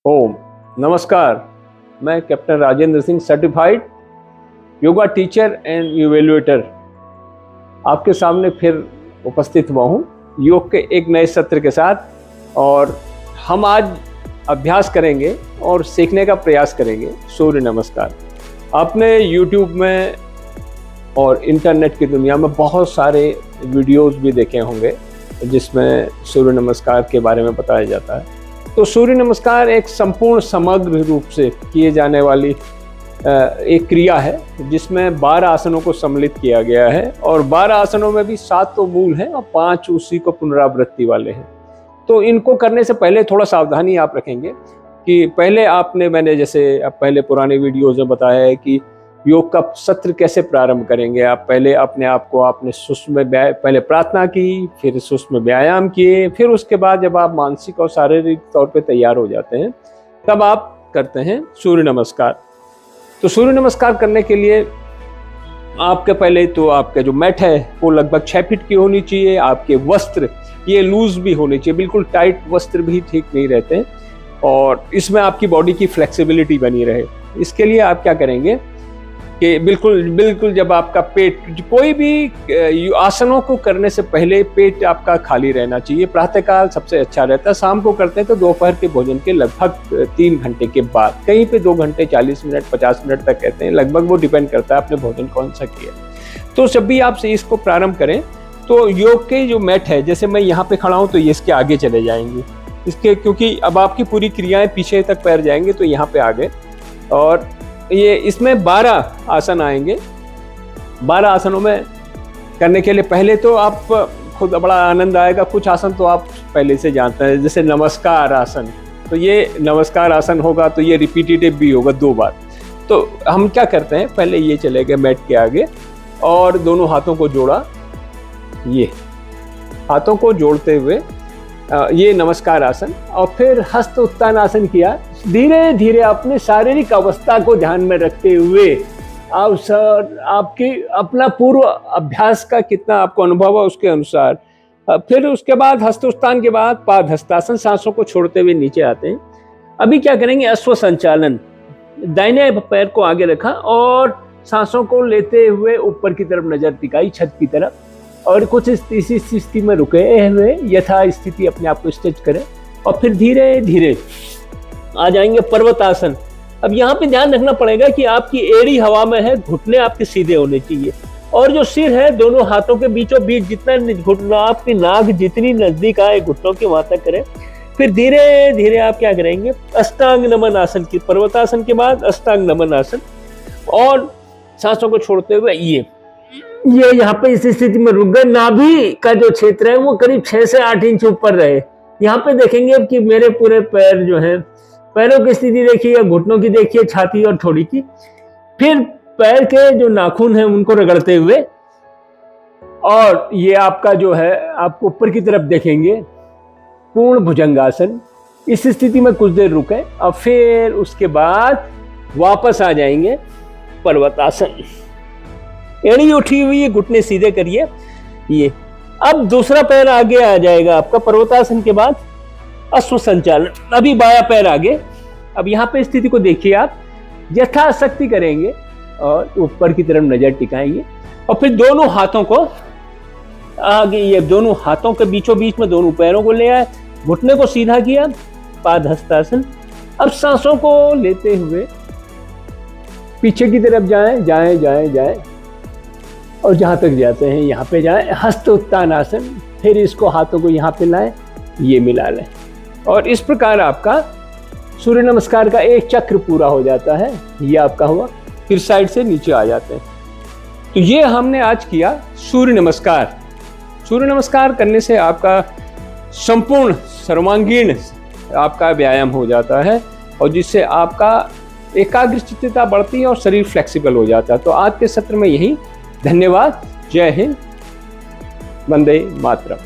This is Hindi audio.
ओम नमस्कार। मैं captain Rajendra Singh, certified yoga teacher and evaluator, आपके सामने फिर उपस्थित हुआ हूँ योग के एक नए सत्र के साथ। और हम आज अभ्यास करेंगे और सीखने का प्रयास करेंगे सूर्य नमस्कार। आपने YouTube में और इंटरनेट की दुनिया में बहुत सारे वीडियोस भी देखे होंगे जिसमें सूर्य नमस्कार के बारे में बताया जाता है। तो सूर्य नमस्कार एक संपूर्ण समग्र रूप से किए जाने वाली एक क्रिया है जिसमें 12 आसनों को सम्मिलित किया गया है और 12 आसनों में भी 7 तो मूल हैं और 5 उसी को पुनरावृत्ति वाले हैं। तो इनको करने से पहले थोड़ा सावधानी आप रखेंगे कि पहले मैंने जैसे अब पहले पुराने वीडियोज़ में बताया है कि योग का सत्र कैसे प्रारंभ करेंगे। आप पहले अपने आप को आपने सुषुम्ना में पहले प्रार्थना की, फिर सुषुम्ना में व्यायाम किए, फिर उसके बाद जब आप मानसिक और शारीरिक तौर पे तैयार हो जाते हैं तब आप करते हैं सूर्य नमस्कार। तो सूर्य नमस्कार करने के लिए आपके पहले तो आपका जो मैट है वो लगभग 6 फीट की होनी चाहिए। आपके वस्त्र ये लूज भी होने चाहिए, बिल्कुल टाइट वस्त्र भी ठीक नहीं रहते और इसमें आपकी बॉडी की फ्लेक्सिबिलिटी बनी रहे। इसके लिए आप क्या करेंगे कि बिल्कुल जब आपका पेट, कोई भी आसनों को करने से पहले पेट आपका खाली रहना चाहिए। प्रातःकाल सबसे अच्छा रहता है, शाम को करते हैं तो दोपहर के भोजन के लगभग 3 घंटे के बाद, कहीं पे 2 घंटे 40 मिनट 50 मिनट तक कहते हैं, लगभग वो डिपेंड करता है आपने भोजन कौन सा किया। तो जब भी आप इसको प्रारंभ करें तो योग के जो मैट है, जैसे मैं यहाँ पे खड़ा हूँ तो ये इसके आगे चले जाएंगे इसके, क्योंकि अब आपकी पूरी क्रियाएं पीछे तक पैर जाएंगे तो यहाँ पे आ गए। और ये इसमें 12 आसन आएंगे। 12 आसनों में करने के लिए पहले तो आप खुद बड़ा आनंद आएगा। कुछ आसन तो आप पहले से जानते हैं, जैसे नमस्कार आसन, तो ये नमस्कार आसन होगा तो ये रिपीटेटिव भी होगा 2 बार। तो हम क्या करते हैं, पहले ये चले गए मैट के आगे और दोनों हाथों को जोड़ा, ये हाथों को जोड़ते हुए ये नमस्कार आसन, और फिर हस्त उत्थान आसन किया। धीरे धीरे अपने शारीरिक अवस्था को ध्यान में रखते हुए आपकी अपना पूर्व अभ्यास का कितना आपको अनुभव है उसके अनुसार, फिर उसके बाद हस्तोत्थान के बाद पाद हस्तासन, सांसों को छोड़ते हुए नीचे आते हैं। अभी क्या करेंगे, अश्व संचालन। दाहिने पैर को आगे रखा और सांसों को लेते हुए ऊपर की तरफ नजर टिकाई, छत की तरफ, और कुछ इसी स्थिति में रुके हुए यथा स्थिति अपने आप को स्ट्रेच करें और फिर धीरे धीरे आ जाएंगे पर्वतासन। अब यहाँ पे ध्यान रखना पड़ेगा कि आपकी एड़ी हवा में है, घुटने आपके सीधे होने चाहिए और जो सिर है दोनों हाथों के बीचों बीच, जितना घुटना आपकी नाक जितनी नजदीक आए घुटनों के वहां तक करें। फिर धीरे धीरे आप क्या करेंगे, अष्टांग नमन आसन की, पर्वतासन के बाद अष्टांग नमन आसन, और सांसों को छोड़ते हुए ये यहाँ पे इस स्थिति में रुक गए। नाभि का जो क्षेत्र है वो करीब 6 से 8 इंच ऊपर रहे। यहाँ पे देखेंगे कि मेरे पूरे पैर जो हैं, पैरों की स्थिति देखिए, घुटनों की देखिए, छाती और थोड़ी की। फिर पैर के जो नाखून हैं उनको रगड़ते हुए, और ये आपका जो है आप ऊपर की तरफ देखेंगे, पूर्ण भुजंगासन। इस स्थिति में कुछ देर रुके और फिर उसके बाद वापस आ जाएंगे पर्वतासन। एड़ी उठी हुई, घुटने सीधे करिए। ये अब दूसरा पैर आगे आ जाएगा आपका पर्वतासन के बाद अश्व संचालन। अभी बायां पैर आगे। अब यहाँ पे स्थिति को देखिए, आप यथाशक्ति करेंगे और ऊपर की तरफ नजर टिकाएंगे और फिर दोनों हाथों को आगे, ये दोनों हाथों के बीचों बीच में दोनों पैरों को ले आए, घुटने को सीधा किया, पाद हस्तासन। अब सांसों को लेते हुए पीछे की तरफ जाएं जाएं जाएं जाएं और जहाँ तक जाते हैं यहाँ पे जाएं, हस्त उत्थान आसन। फिर इसको हाथों को यहाँ पे लाएं, ये मिला लें, और इस प्रकार आपका सूर्य नमस्कार का एक चक्र पूरा हो जाता है। ये आपका हुआ, फिर साइड से नीचे आ जाते हैं। तो ये हमने आज किया सूर्य नमस्कार। सूर्य नमस्कार करने से आपका संपूर्ण सर्वांगीण आपका व्यायाम हो जाता है और जिससे आपका एकाग्रचित्तता बढ़ती है और शरीर फ्लेक्सिबल हो जाता है। तो आज के सत्र में यही। धन्यवाद। जय हिंद। वंदे मातरम।